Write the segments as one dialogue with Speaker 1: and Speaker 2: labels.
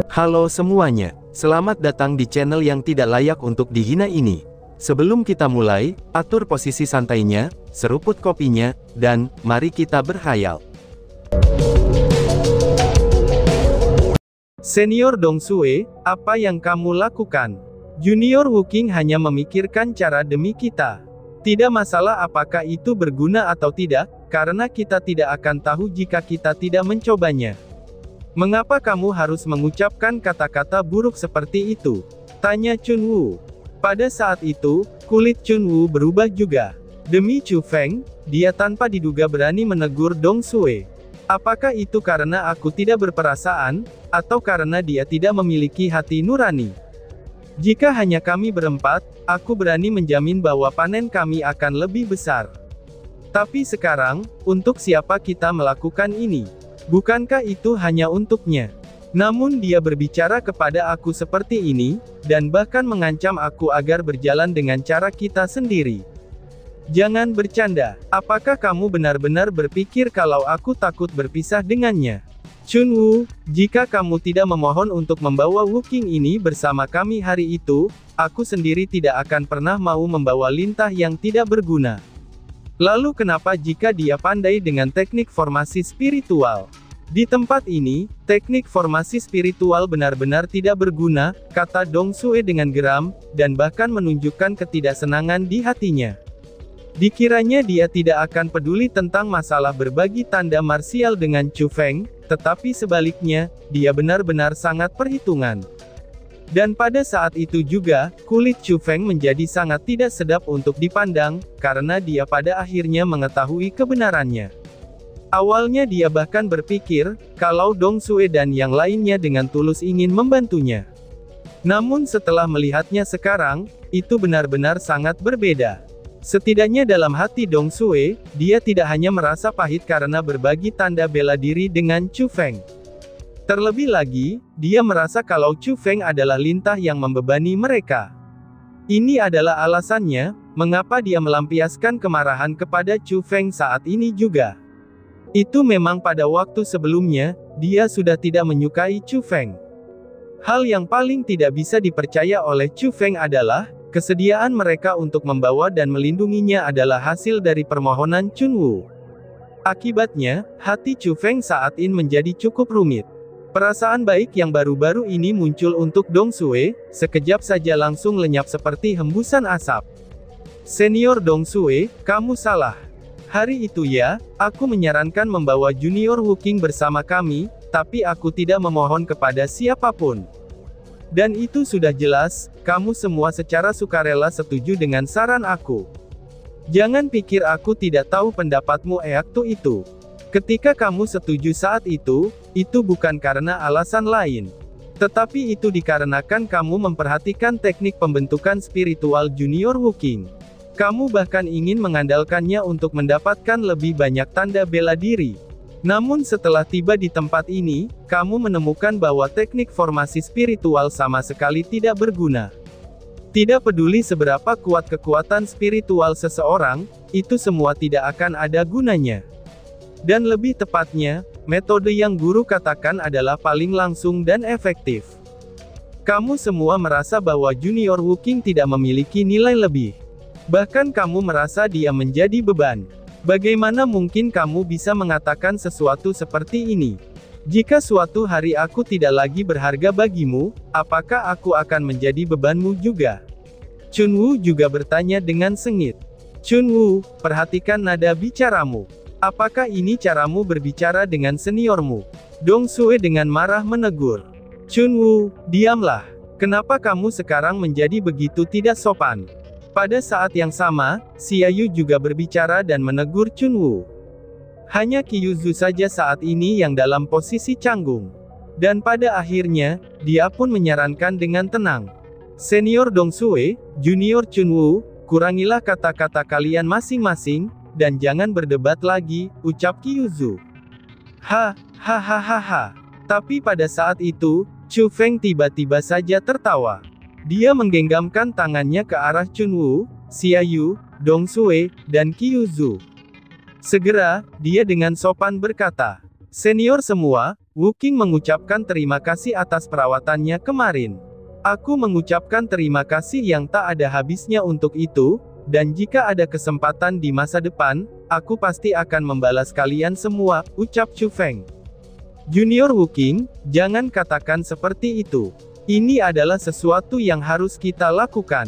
Speaker 1: Halo semuanya, selamat datang di channel yang tidak layak untuk dihina ini. Sebelum kita mulai, atur posisi santainya, seruput kopinya, dan mari kita berkhayal.
Speaker 2: Senior Dong Sue, apa yang kamu lakukan? Junior Wuking hanya memikirkan cara demi kita. Tidak masalah apakah itu berguna atau tidak, karena kita tidak akan tahu jika kita tidak mencobanya. Mengapa kamu harus mengucapkan kata-kata buruk seperti itu? Tanya Chun Wu. Pada saat itu, kulit Chun Wu berubah juga. Demi Chu Feng, dia tanpa diduga berani menegur Dong Sue. Apakah itu karena aku tidak berperasaan, atau karena dia tidak memiliki hati nurani? Jika hanya kami berempat, aku berani menjamin bahwa panen kami akan lebih besar. Tapi sekarang, untuk siapa kita melakukan ini? Bukankah itu hanya untuknya? Namun dia berbicara kepada aku seperti ini, dan bahkan mengancam aku agar berjalan dengan cara kita sendiri. Jangan bercanda, apakah kamu benar-benar berpikir kalau aku takut berpisah dengannya? Chun Wu, jika kamu tidak memohon untuk membawa Wuking ini bersama kami hari itu, aku sendiri tidak akan pernah mau membawa lintah yang tidak berguna. Lalu kenapa jika dia pandai dengan teknik formasi spiritual? Di tempat ini, teknik formasi spiritual benar-benar tidak berguna, kata Dong Sue dengan geram, dan bahkan menunjukkan ketidaksenangan di hatinya. Dikiranya dia tidak akan peduli tentang masalah berbagi tanda marsial dengan Chu Feng, tetapi sebaliknya, dia benar-benar sangat perhitungan. Dan pada saat itu juga, kulit Chu Feng menjadi sangat tidak sedap untuk dipandang, karena dia pada akhirnya mengetahui kebenarannya. Awalnya dia bahkan berpikir, kalau Dong Sue dan yang lainnya dengan tulus ingin membantunya. Namun setelah melihatnya sekarang, itu benar-benar sangat berbeda. Setidaknya dalam hati Dong Sue, dia tidak hanya merasa pahit karena berbagi tanda bela diri dengan Chu Feng. Terlebih lagi, dia merasa kalau Chu Feng adalah lintah yang membebani mereka. Ini adalah alasannya, mengapa dia melampiaskan kemarahan kepada Chu Feng saat ini juga. Itu memang pada waktu sebelumnya, dia sudah tidak menyukai Chu Feng. Hal yang paling tidak bisa dipercaya oleh Chu Feng adalah, kesediaan mereka untuk membawa dan melindunginya adalah hasil dari permohonan Chun Wu. Akibatnya, hati Chu Feng saat ini menjadi cukup rumit. Perasaan baik yang baru-baru ini muncul untuk Dong Sue, sekejap saja langsung lenyap seperti hembusan asap. Senior Dong Sue, kamu salah. Hari itu ya, aku menyarankan membawa Junior Wuking bersama kami, tapi aku tidak memohon kepada siapapun. Dan itu sudah jelas, kamu semua secara sukarela setuju dengan saran aku. Jangan pikir aku tidak tahu pendapatmu waktu itu. Ketika kamu setuju saat itu bukan karena alasan lain. Tetapi itu dikarenakan kamu memperhatikan teknik pembentukan spiritual Junior Wuking. Kamu bahkan ingin mengandalkannya untuk mendapatkan lebih banyak tanda bela diri. Namun setelah tiba di tempat ini, kamu menemukan bahwa teknik formasi spiritual sama sekali tidak berguna. Tidak peduli seberapa kuat kekuatan spiritual seseorang, itu semua tidak akan ada gunanya. Dan lebih tepatnya, metode yang guru katakan adalah paling langsung dan efektif. Kamu semua merasa bahwa Junior Wuking tidak memiliki nilai lebih. Bahkan kamu merasa dia menjadi beban. Bagaimana mungkin kamu bisa mengatakan sesuatu seperti ini? Jika suatu hari aku tidak lagi berharga bagimu, apakah aku akan menjadi bebanmu juga? Chun Wu juga bertanya dengan sengit. Chun Wu, perhatikan nada bicaramu. Apakah ini caramu berbicara dengan seniormu? Dong Sue dengan marah menegur. Chun Wu, diamlah. Kenapa kamu sekarang menjadi begitu tidak sopan? Pada saat yang sama, Xia Yu juga berbicara dan menegur Chun Wu. Hanya Qiyuzu saja saat ini yang dalam posisi canggung. Dan pada akhirnya, dia pun menyarankan dengan tenang. Senior Dong Sue, Junior Chun Wu, kurangilah kata-kata kalian masing-masing, dan jangan berdebat lagi, ucap Qiyuzu. Hahaha. Tapi pada saat itu, Chu Feng tiba-tiba saja tertawa. Dia menggenggamkan tangannya ke arah Chun Wu, Xia Yu, Dong Sue, dan Qiyuzu. Segera, dia dengan sopan berkata, "Senior semua, Wu Qing mengucapkan terima kasih atas perawatannya kemarin. Aku mengucapkan terima kasih yang tak ada habisnya untuk itu, dan jika ada kesempatan di masa depan, aku pasti akan membalas kalian semua, ucap Chu Feng. Junior Wu Qing, jangan katakan seperti itu. Ini adalah sesuatu yang harus kita lakukan.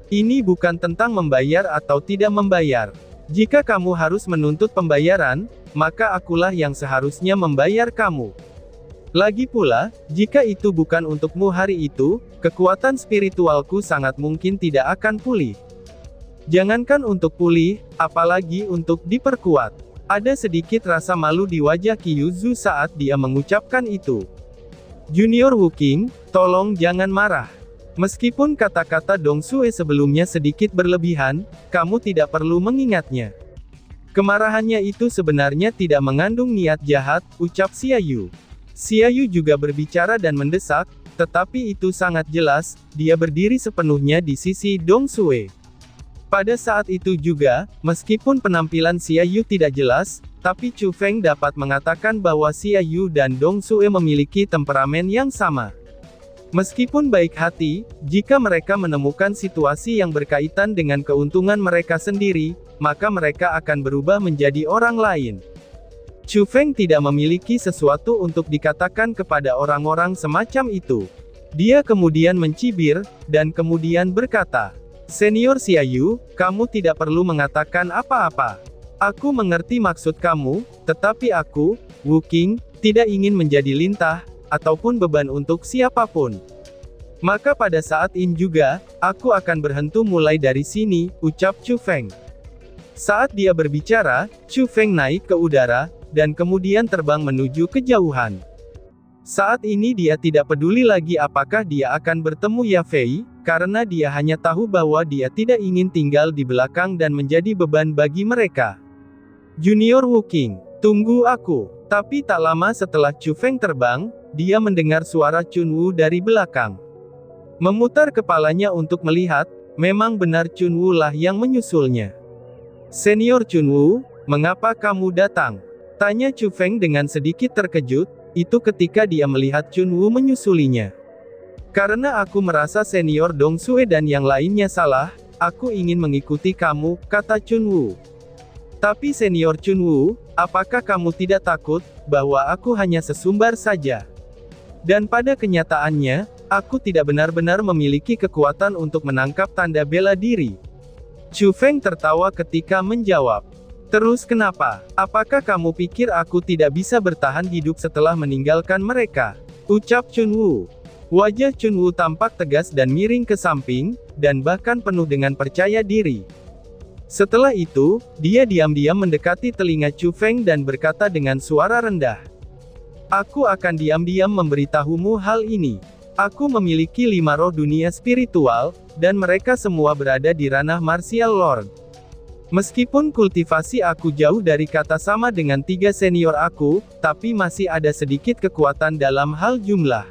Speaker 2: Ini bukan tentang membayar atau tidak membayar. Jika kamu harus menuntut pembayaran, maka akulah yang seharusnya membayar kamu. Lagi pula, jika itu bukan untukmu hari itu, kekuatan spiritualku sangat mungkin tidak akan pulih. Jangankan untuk pulih, apalagi untuk diperkuat. Ada sedikit rasa malu di wajah Kyuzu saat dia mengucapkan itu. Junior Wu Qing, tolong jangan marah. Meskipun kata-kata Dong Sue sebelumnya sedikit berlebihan, kamu tidak perlu mengingatnya. Kemarahannya itu sebenarnya tidak mengandung niat jahat, ucap Xia Yu. Xia Yu juga berbicara dan mendesak, tetapi itu sangat jelas, dia berdiri sepenuhnya di sisi Dong Sue. Pada saat itu juga, meskipun penampilan Xia Yu tidak jelas, tapi Chu Feng dapat mengatakan bahwa Xia Yu dan Dong Sue memiliki temperamen yang sama. Meskipun baik hati, jika mereka menemukan situasi yang berkaitan dengan keuntungan mereka sendiri, maka mereka akan berubah menjadi orang lain. Chu Feng tidak memiliki sesuatu untuk dikatakan kepada orang-orang semacam itu. Dia kemudian mencibir, dan kemudian berkata, "Senior Xia Yu, kamu tidak perlu mengatakan apa-apa. Aku mengerti maksud kamu, tetapi aku, Wu Qing, tidak ingin menjadi lintah, ataupun beban untuk siapapun. Maka pada saat ini juga, aku akan berhenti mulai dari sini," ucap Chu Feng. Saat dia berbicara, Chu Feng naik ke udara, dan kemudian terbang menuju kejauhan. Saat ini dia tidak peduli lagi apakah dia akan bertemu Ya Fei, karena dia hanya tahu bahwa dia tidak ingin tinggal di belakang dan menjadi beban bagi mereka. Junior Wu Qing, tunggu aku. Tapi tak lama setelah Chu Feng terbang, dia mendengar suara Chun Wu dari belakang. Memutar kepalanya untuk melihat, memang benar Chun Wu lah yang menyusulnya. "Senior Chun Wu, mengapa kamu datang?" tanya Chu Feng dengan sedikit terkejut, itu ketika dia melihat Chun Wu menyusulinya. "Karena aku merasa senior Dong Sue dan yang lainnya salah, aku ingin mengikuti kamu," kata Chun Wu. "Tapi senior Chun Wu, apakah kamu tidak takut, bahwa aku hanya sesumbar saja? Dan pada kenyataannya, aku tidak benar-benar memiliki kekuatan untuk menangkap tanda bela diri." Chu Feng tertawa ketika menjawab, "Terus kenapa? Apakah kamu pikir aku tidak bisa bertahan hidup setelah meninggalkan mereka?" ucap Chun Wu. Wajah Chun Wu tampak tegas dan miring ke samping, dan bahkan penuh dengan percaya diri. Setelah itu, dia diam-diam mendekati telinga Chu Feng dan berkata dengan suara rendah, "Aku akan diam-diam memberitahumu hal ini. Aku memiliki 5 roh dunia spiritual, dan mereka semua berada di ranah Martial Lord. Meskipun kultivasi aku jauh dari kata sama dengan 3 senior aku, tapi masih ada sedikit kekuatan dalam hal jumlah.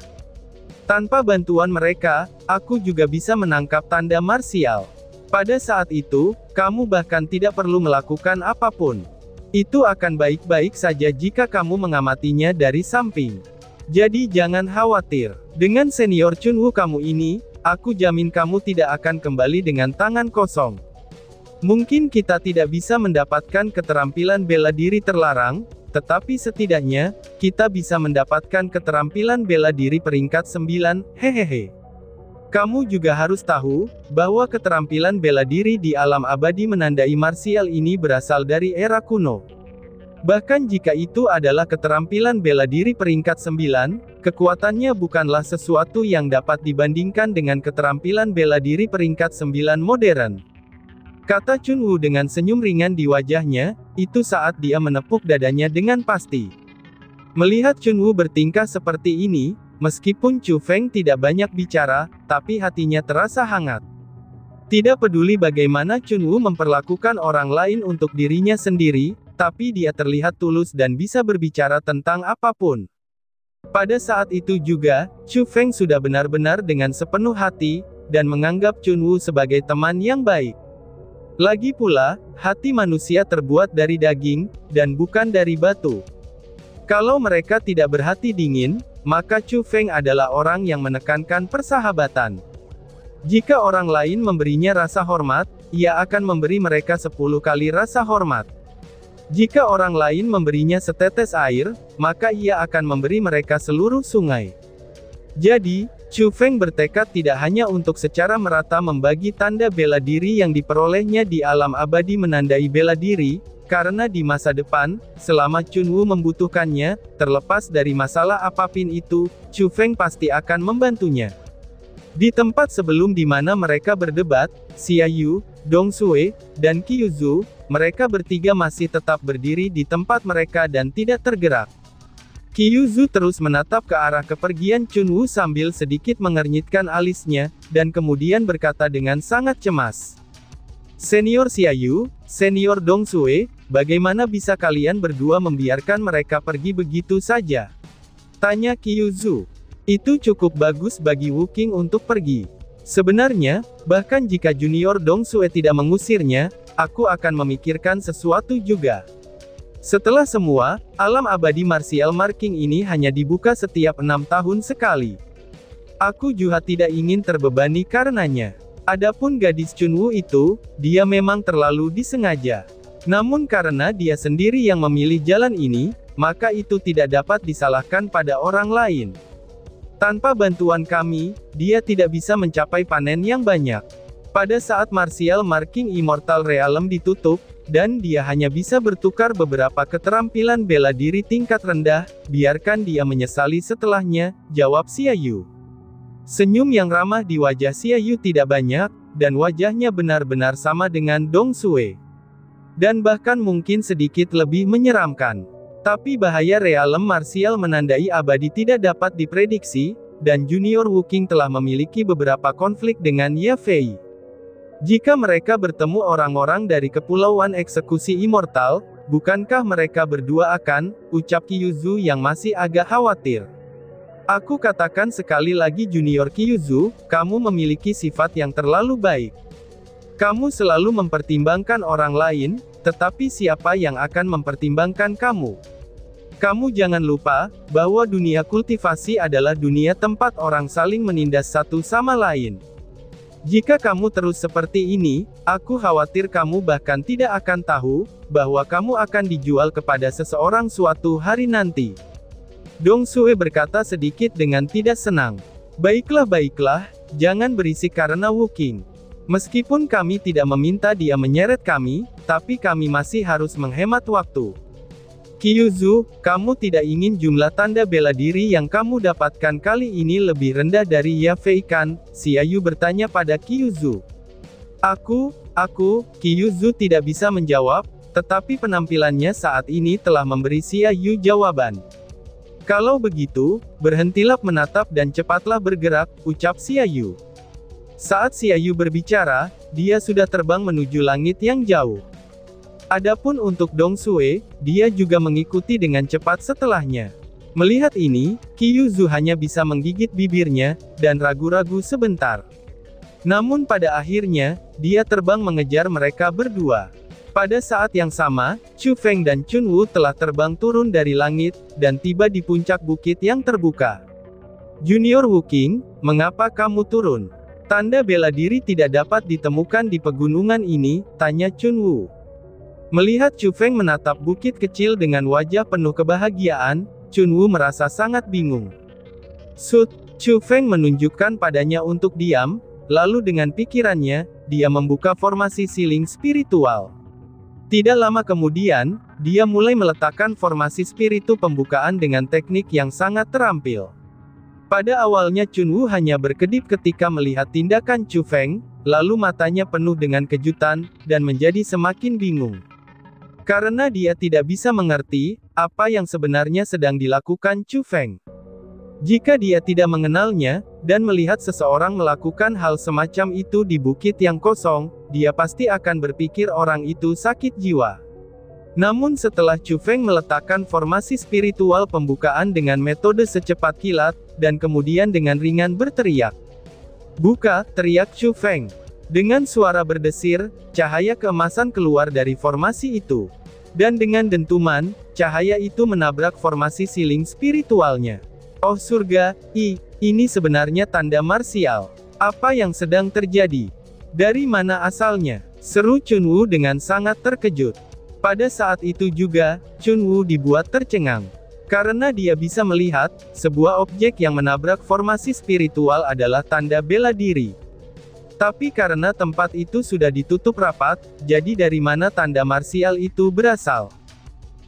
Speaker 2: Tanpa bantuan mereka, aku juga bisa menangkap tanda martial. Pada saat itu, kamu bahkan tidak perlu melakukan apapun. Itu akan baik-baik saja jika kamu mengamatinya dari samping. Jadi jangan khawatir. Dengan senior Chun Wu kamu ini, aku jamin kamu tidak akan kembali dengan tangan kosong. Mungkin kita tidak bisa mendapatkan keterampilan bela diri terlarang, tetapi setidaknya, kita bisa mendapatkan keterampilan bela diri peringkat 9, hehehe. Kamu juga harus tahu, bahwa keterampilan bela diri di alam abadi menandai martial ini berasal dari era kuno. Bahkan jika itu adalah keterampilan bela diri peringkat 9, kekuatannya bukanlah sesuatu yang dapat dibandingkan dengan keterampilan bela diri peringkat 9 modern," kata Chun Wu dengan senyum ringan di wajahnya, itu saat dia menepuk dadanya dengan pasti. Melihat Chun Wu bertingkah seperti ini, meskipun Chu Feng tidak banyak bicara, tapi hatinya terasa hangat. Tidak peduli bagaimana Chun Wu memperlakukan orang lain untuk dirinya sendiri, tapi dia terlihat tulus dan bisa berbicara tentang apapun. Pada saat itu juga, Chu Feng sudah benar-benar dengan sepenuh hati, dan menganggap Chun Wu sebagai teman yang baik. Lagi pula, hati manusia terbuat dari daging, dan bukan dari batu. Kalau mereka tidak berhati dingin, maka Chu Feng adalah orang yang menekankan persahabatan. Jika orang lain memberinya rasa hormat, ia akan memberi mereka 10 kali rasa hormat. Jika orang lain memberinya setetes air, maka ia akan memberi mereka seluruh sungai. Jadi, Chu Feng bertekad tidak hanya untuk secara merata membagi tanda bela diri yang diperolehnya di alam abadi menandai bela diri, karena di masa depan, selama Chunwu membutuhkannya, terlepas dari masalah apapun itu, Chu Feng pasti akan membantunya. Di tempat sebelum di mana mereka berdebat, Xia Yu, Dong Sue, dan Qiu Zhu, mereka bertiga masih tetap berdiri di tempat mereka dan tidak tergerak. Qiu Zhu terus menatap ke arah kepergian Chunwu sambil sedikit mengernyitkan alisnya, dan kemudian berkata dengan sangat cemas. Senior Xia Yu, Senior Dong Sue, bagaimana bisa kalian berdua membiarkan mereka pergi begitu saja? Tanya Qiu Zhu. Itu cukup bagus bagi Wu Qing untuk pergi. Sebenarnya, bahkan jika Junior Dong Sue tidak mengusirnya, aku akan memikirkan sesuatu juga. Setelah semua, alam abadi martial marking ini hanya dibuka setiap 6 tahun sekali. Aku juga tidak ingin terbebani karenanya. Adapun gadis Chunwu itu, dia memang terlalu disengaja. Namun karena dia sendiri yang memilih jalan ini, maka itu tidak dapat disalahkan pada orang lain. Tanpa bantuan kami, dia tidak bisa mencapai panen yang banyak. Pada saat martial marking Immortal Realm ditutup, dan dia hanya bisa bertukar beberapa keterampilan bela diri tingkat rendah, biarkan dia menyesali setelahnya, jawab Xia Yu. Senyum yang ramah di wajah Xia Yu tidak banyak, dan wajahnya benar-benar sama dengan Dong Sue. Dan bahkan mungkin sedikit lebih menyeramkan. Tapi bahaya realem martial menandai abadi tidak dapat diprediksi, dan Junior Wu Qing telah memiliki beberapa konflik dengan Ye Fei. Jika mereka bertemu orang-orang dari Kepulauan Eksekusi Immortal, bukankah mereka berdua akan, ucap Qiu Zhu yang masih agak khawatir. Aku katakan sekali lagi Junior Qiu Zhu, kamu memiliki sifat yang terlalu baik. Kamu selalu mempertimbangkan orang lain, tetapi siapa yang akan mempertimbangkan kamu? Kamu jangan lupa, bahwa dunia kultivasi adalah dunia tempat orang saling menindas satu sama lain. Jika kamu terus seperti ini, aku khawatir kamu bahkan tidak akan tahu, bahwa kamu akan dijual kepada seseorang suatu hari nanti. Dong Sue berkata sedikit dengan tidak senang. Baiklah, jangan berisik karena Wu Qing. Meskipun kami tidak meminta dia menyeret kami, tapi kami masih harus menghemat waktu. Qiu Zhu, kamu tidak ingin jumlah tanda bela diri yang kamu dapatkan kali ini lebih rendah dari Ye Fei kan? Xia Yu bertanya pada Qiu Zhu. Qiu Zhu tidak bisa menjawab, tetapi penampilannya saat ini telah memberi Xia Yu jawaban. Kalau begitu, berhentilah menatap dan cepatlah bergerak, ucap Xia Yu. Saat Xia Yu berbicara, dia sudah terbang menuju langit yang jauh. Adapun untuk Dong Sue, dia juga mengikuti dengan cepat setelahnya. Melihat ini, Qiu Zhu hanya bisa menggigit bibirnya, dan ragu-ragu sebentar. Namun pada akhirnya, dia terbang mengejar mereka berdua. Pada saat yang sama, Chu Feng dan Chunwu telah terbang turun dari langit, dan tiba di puncak bukit yang terbuka. Junior Wu Qing, mengapa kamu turun? Tanda bela diri tidak dapat ditemukan di pegunungan ini, tanya Chunwu. Melihat Chu Feng menatap bukit kecil dengan wajah penuh kebahagiaan, Chunwu merasa sangat bingung. Chu Feng menunjukkan padanya untuk diam, lalu dengan pikirannya, dia membuka formasi siling spiritual. Tidak lama kemudian, dia mulai meletakkan formasi spiritu pembukaan dengan teknik yang sangat terampil. Pada awalnya Chunwu hanya berkedip ketika melihat tindakan Chu Feng, lalu matanya penuh dengan kejutan, dan menjadi semakin bingung. Karena dia tidak bisa mengerti, apa yang sebenarnya sedang dilakukan Chu Feng. Jika dia tidak mengenalnya, dan melihat seseorang melakukan hal semacam itu di bukit yang kosong, dia pasti akan berpikir orang itu sakit jiwa. Namun setelah Chu Feng meletakkan formasi spiritual pembukaan dengan metode secepat kilat, dan kemudian dengan ringan berteriak. "Buka!" teriak Chu Feng. Dengan suara berdesir, cahaya keemasan keluar dari formasi itu. Dan dengan dentuman, cahaya itu menabrak formasi siling spiritualnya. Oh surga, ini sebenarnya tanda marsial. Apa yang sedang terjadi? Dari mana asalnya? Seru Chunwu dengan sangat terkejut. Pada saat itu juga, Chunwu dibuat tercengang. Karena dia bisa melihat, sebuah objek yang menabrak formasi spiritual adalah tanda bela diri. Tapi karena tempat itu sudah ditutup rapat, jadi dari mana tanda marsial itu berasal?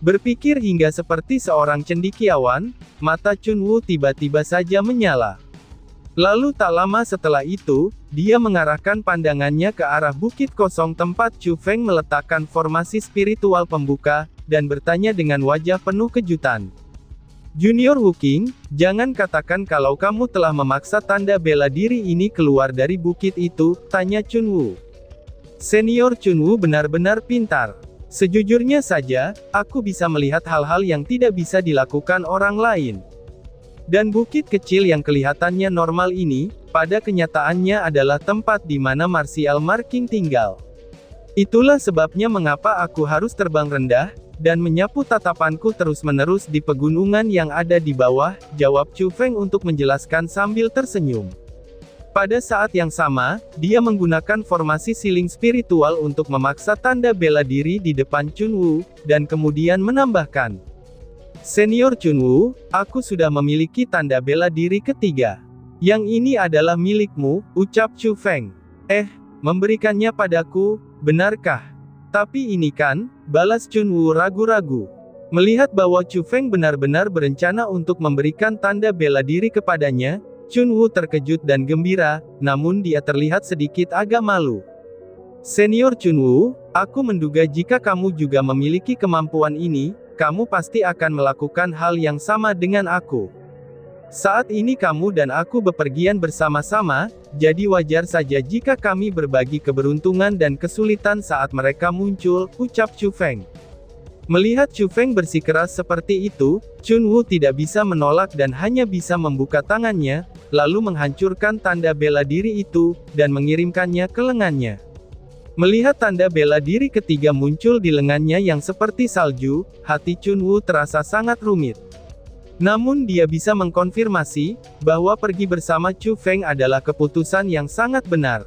Speaker 2: Berpikir hingga seperti seorang cendekiawan, mata Chunwu tiba-tiba saja menyala. Lalu tak lama setelah itu, dia mengarahkan pandangannya ke arah bukit kosong tempat Chu Feng meletakkan formasi spiritual pembuka, dan bertanya dengan wajah penuh kejutan. Junior Wuking, jangan katakan kalau kamu telah memaksa tanda bela diri ini keluar dari bukit itu, tanya Chunwu. Senior Chunwu benar-benar pintar. Sejujurnya saja, aku bisa melihat hal-hal yang tidak bisa dilakukan orang lain. Dan bukit kecil yang kelihatannya normal ini, pada kenyataannya adalah tempat di mana Martial Marking tinggal. Itulah sebabnya mengapa aku harus terbang rendah, dan menyapu tatapanku terus-menerus di pegunungan yang ada di bawah, jawab Chu Feng untuk menjelaskan sambil tersenyum. Pada saat yang sama, dia menggunakan formasi siling spiritual untuk memaksa tanda bela diri di depan Chunwu, dan kemudian menambahkan. Senior Chunwu, aku sudah memiliki tanda bela diri ketiga. Yang ini adalah milikmu, ucap Chu Feng. Memberikannya padaku, benarkah? Tapi ini kan, balas Chunwu ragu-ragu. Melihat bahwa Chu Feng benar-benar berencana untuk memberikan tanda bela diri kepadanya, Chunwu terkejut dan gembira, namun dia terlihat sedikit agak malu. Senior Chunwu, aku menduga jika kamu juga memiliki kemampuan ini, kamu pasti akan melakukan hal yang sama dengan aku. Saat ini kamu dan aku bepergian bersama-sama, jadi wajar saja jika kami berbagi keberuntungan dan kesulitan saat mereka muncul, ucap Chu Feng. Melihat Chu Feng bersikeras seperti itu, Chunwu tidak bisa menolak dan hanya bisa membuka tangannya, lalu menghancurkan tanda bela diri itu, dan mengirimkannya ke lengannya. Melihat tanda bela diri ketiga muncul di lengannya yang seperti salju, hati Chunwu terasa sangat rumit. Namun dia bisa mengkonfirmasi, bahwa pergi bersama Chu Feng adalah keputusan yang sangat benar.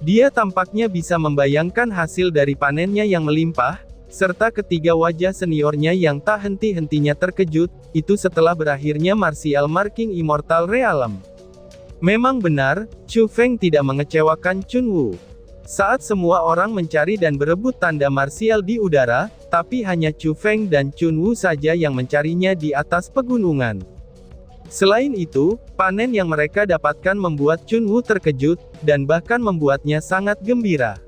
Speaker 2: Dia tampaknya bisa membayangkan hasil dari panennya yang melimpah, serta ketiga wajah seniornya yang tak henti-hentinya terkejut, itu setelah berakhirnya Martial Marking Immortal Realm. Memang benar, Chu Feng tidak mengecewakan Chunwu. Saat semua orang mencari dan berebut tanda marsial di udara, tapi hanya Chu Feng dan Chunwu saja yang mencarinya di atas pegunungan. Selain itu, panen yang mereka dapatkan membuat Chunwu terkejut, dan bahkan membuatnya sangat gembira.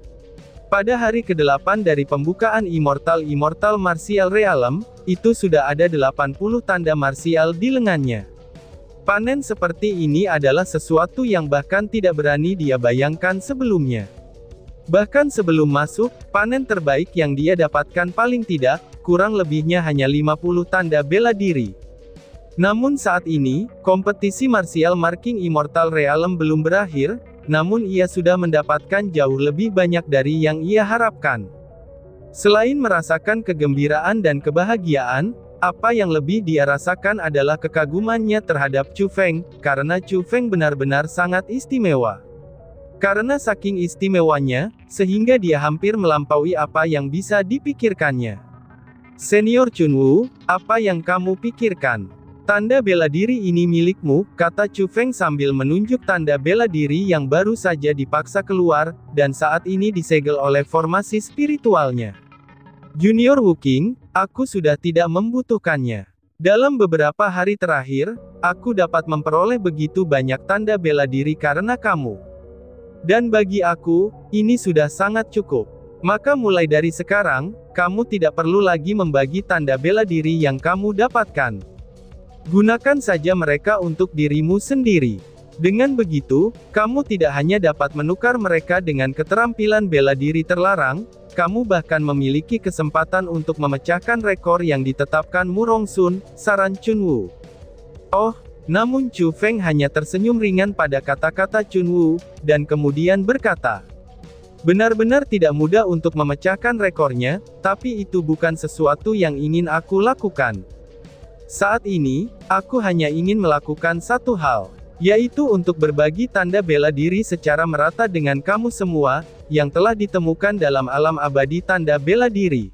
Speaker 2: Pada hari ke-8 dari pembukaan Immortal Martial Realm, itu sudah ada 80 tanda marsial di lengannya. Panen seperti ini adalah sesuatu yang bahkan tidak berani dia bayangkan sebelumnya. Bahkan sebelum masuk, panen terbaik yang dia dapatkan paling tidak, kurang lebihnya hanya 50 tanda bela diri. Namun saat ini, kompetisi Martial Marking Immortal Realm belum berakhir, namun ia sudah mendapatkan jauh lebih banyak dari yang ia harapkan. Selain merasakan kegembiraan dan kebahagiaan, apa yang lebih dia rasakan adalah kekagumannya terhadap Chu Feng, karena Chu Feng benar-benar sangat istimewa. Karena saking istimewanya, sehingga dia hampir melampaui apa yang bisa dipikirkannya. Senior Chunwu, apa yang kamu pikirkan? Tanda bela diri ini milikmu, kata Chu Feng sambil menunjuk tanda bela diri yang baru saja dipaksa keluar, dan saat ini disegel oleh formasi spiritualnya. Junior Wuking, aku sudah tidak membutuhkannya. Dalam beberapa hari terakhir, aku dapat memperoleh begitu banyak tanda bela diri karena kamu. Dan bagi aku, ini sudah sangat cukup. Maka mulai dari sekarang, kamu tidak perlu lagi membagi tanda bela diri yang kamu dapatkan. Gunakan saja mereka untuk dirimu sendiri. Dengan begitu, kamu tidak hanya dapat menukar mereka dengan keterampilan bela diri terlarang, kamu bahkan memiliki kesempatan untuk memecahkan rekor yang ditetapkan Murong Sun, saran Chunwu. Oh, namun Chu Feng hanya tersenyum ringan pada kata-kata Chunwu, dan kemudian berkata, Benar-benar tidak mudah untuk memecahkan rekornya, tapi itu bukan sesuatu yang ingin aku lakukan. Saat ini, aku hanya ingin melakukan satu hal, yaitu untuk berbagi tanda bela diri secara merata dengan kamu semua, yang telah ditemukan dalam alam abadi tanda bela diri.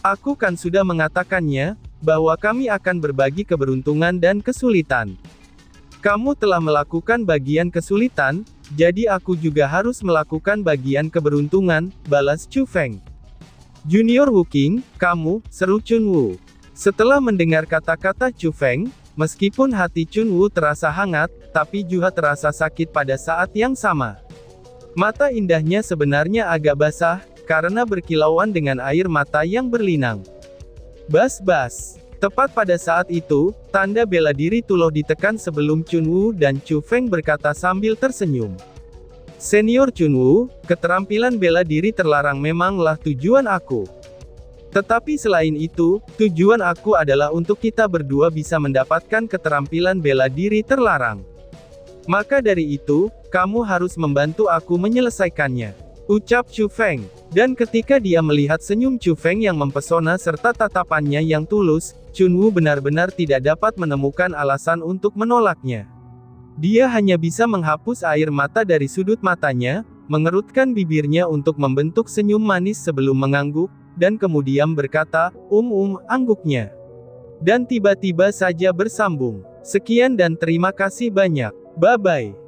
Speaker 2: Aku kan sudah mengatakannya, bahwa kami akan berbagi keberuntungan dan kesulitan. Kamu telah melakukan bagian kesulitan, jadi aku juga harus melakukan bagian keberuntungan, balas Chu Feng. Junior Wuking, kamu, seru Chun Wu. Setelah mendengar kata-kata Chu Feng, meskipun hati Chun Wu terasa hangat, tapi juga terasa sakit pada saat yang sama. Mata indahnya sebenarnya agak basah, karena berkilauan dengan air mata yang berlinang. Bas-bas. Tepat pada saat itu, tanda bela diri Tuloh ditekan sebelum Chun Wu dan Chu Feng berkata sambil tersenyum. Senior Chun Wu, keterampilan bela diri terlarang memanglah tujuan aku. Tetapi selain itu, tujuan aku adalah untuk kita berdua bisa mendapatkan keterampilan bela diri terlarang. Maka dari itu, kamu harus membantu aku menyelesaikannya, ucap Chu Feng. Dan ketika dia melihat senyum Chu Feng yang mempesona serta tatapannya yang tulus, Chun Wu benar-benar tidak dapat menemukan alasan untuk menolaknya. Dia hanya bisa menghapus air mata dari sudut matanya, mengerutkan bibirnya untuk membentuk senyum manis sebelum mengangguk, dan kemudian berkata, angguknya. Dan tiba-tiba saja bersambung. Sekian dan terima kasih banyak. Bye-bye.